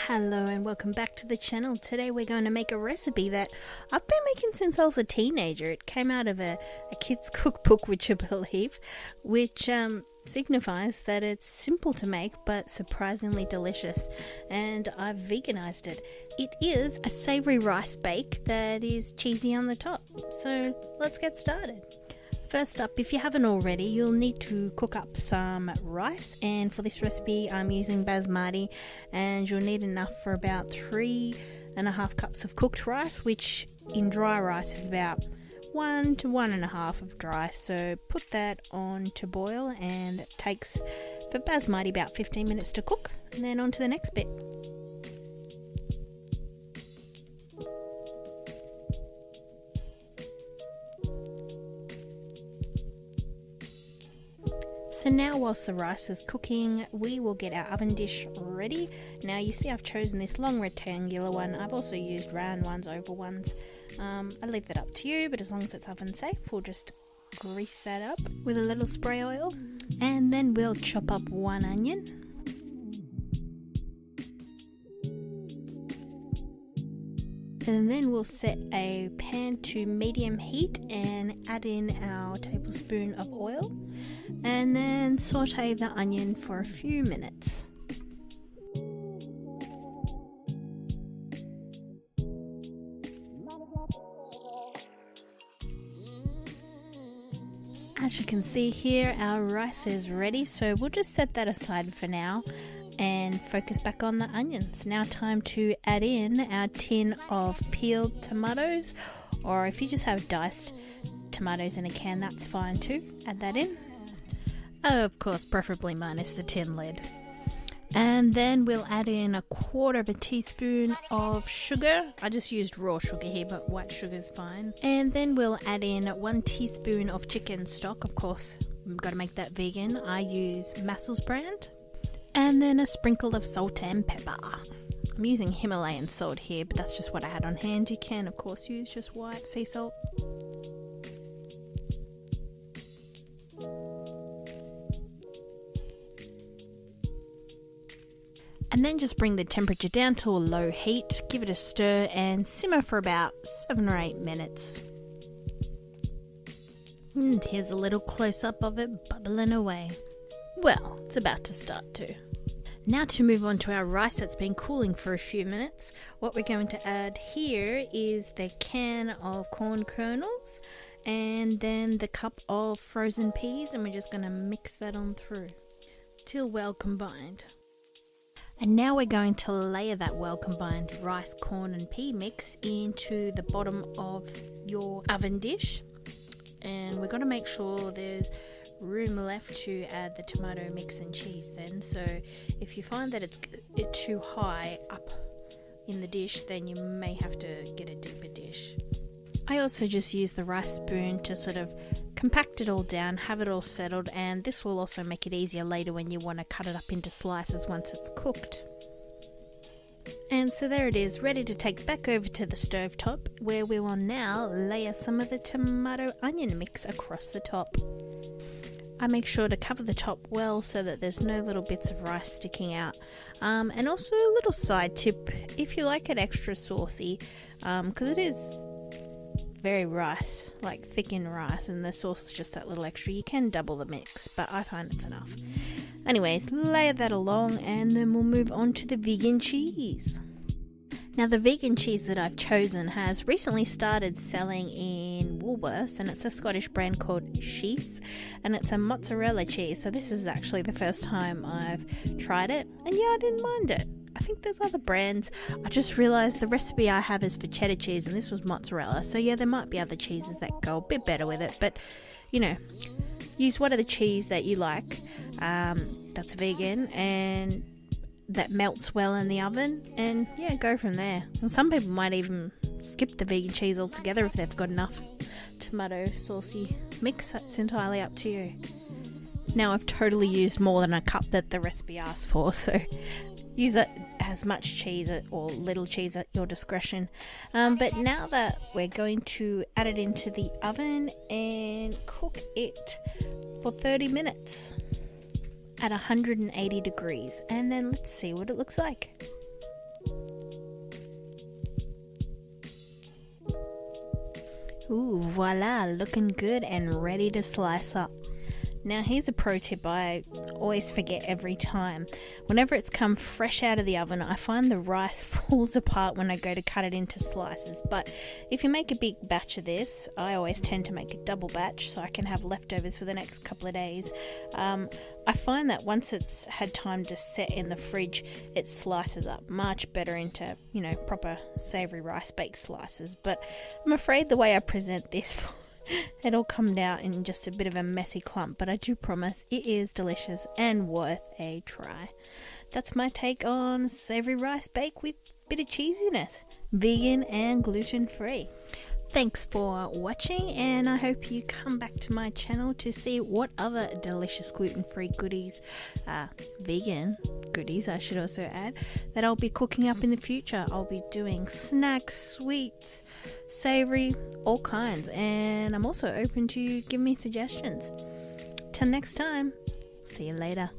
Hello and welcome back to the channel. Today we're going to make a recipe that I've been making since I was a teenager. It came out of a kid's cookbook, would you believe, which signifies that it's simple to make but surprisingly delicious, and I've veganized it. It is a savoury rice bake that is cheesy on the top. So let's get started. First up, if you haven't already, you'll need to cook up some rice, and for this recipe I'm using basmati, and you'll need enough for about 3.5 cups of cooked rice, which in dry rice is about 1 to 1.5 of dry. So put that on to boil, and it takes for basmati about 15 minutes to cook, and then on to the next bit. So now whilst the rice is cooking, we will get our oven dish ready. Now you see I've chosen this long rectangular one. I've also used round ones, oval ones. I leave that up to you, but as long as it's oven safe, we'll just grease that up with a little spray oil. And then we'll chop up 1 onion. And then we'll set a pan to medium heat and add in our tablespoon of oil, and then saute the onion for a few minutes. As you can see here, our rice is ready, so we'll just set that aside for now and focus back on the onions. Now time to add in our tin of peeled tomatoes, or if you just have diced tomatoes in a can, that's fine too. Add that in. Of course, preferably minus the tin lid. And then we'll add in 1/4 teaspoon of sugar. I just used raw sugar here, but white sugar is fine. And then we'll add in 1 teaspoon of chicken stock. Of course, we've got to make that vegan. I use Massel's brand. And then a sprinkle of salt and pepper. I'm using Himalayan salt here, but that's just what I had on hand. You can, of course, use just white sea salt. And then just bring the temperature down to a low heat, give it a stir, and simmer for about 7 or 8 minutes. And here's a little close-up of it bubbling away. Well, it's about to start to. Now to move on to our rice that's been cooling for a few minutes, what we're going to add here is the can of corn kernels and then the cup of frozen peas, and we're just going to mix that on through till well combined. And now we're going to layer that well combined rice, corn and pea mix into the bottom of your oven dish, and we've got to make sure there's room left to add the tomato mix and cheese then. So if you find that it's too high up in the dish, then you may have to get a deeper dish. I also just use the rice spoon to sort of compact it all down, have it all settled, and this will also make it easier later when you want to cut it up into slices once it's cooked. And so there it is, ready to take back over to the stove top, where we will now layer some of the tomato onion mix across the top. I make sure to cover the top well so that there's no little bits of rice sticking out. And also a little side tip, if you like it extra saucy, because it is very rice, like thickened rice, and the sauce is just that little extra, you can double the mix, but I find it's enough. Anyways, layer that along, and then we'll move on to the vegan cheese. Now the vegan cheese that I've chosen has recently started selling in Woolworths, and it's a Scottish brand called Sheath's, and it's a mozzarella cheese. So this is actually the first time I've tried it, and yeah, I didn't mind it. I think there's other brands. I just realised the recipe I have is for cheddar cheese, and this was mozzarella. So yeah, there might be other cheeses that go a bit better with it, but you know, use whatever cheese that you like that's vegan and that melts well in the oven, and yeah, go from there. And some people might even skip the vegan cheese altogether if they've got enough tomato saucy mix. That's entirely up to you. Now I've totally used more than a cup that the recipe asked for, so use it as much cheese or little cheese at your discretion. But now that we're going to add it into the oven and cook it for 30 minutes. at 180 degrees, and then let's see what it looks like. Ooh, voila, looking good and ready to slice up. Now here's a pro tip I always forget every time. Whenever it's come fresh out of the oven, I find the rice falls apart when I go to cut it into slices. But if you make a big batch of this, I always tend to make a double batch so I can have leftovers for the next couple of days. I find that once it's had time to set in the fridge, it slices up much better into, proper savoury rice baked slices. But I'm afraid the way I present this it'll come out in just a bit of a messy clump, but I do promise it is delicious and worth a try. That's my take on savoury rice bake with a bit of cheesiness, vegan and gluten-free. Thanks for watching, and I hope you come back to my channel to see what other delicious gluten-free goodies, vegan goodies I should also add, that I'll be cooking up in the future. I'll be doing snacks, sweets, savoury, all kinds, and I'm also open to give me suggestions. Till next time, see you later.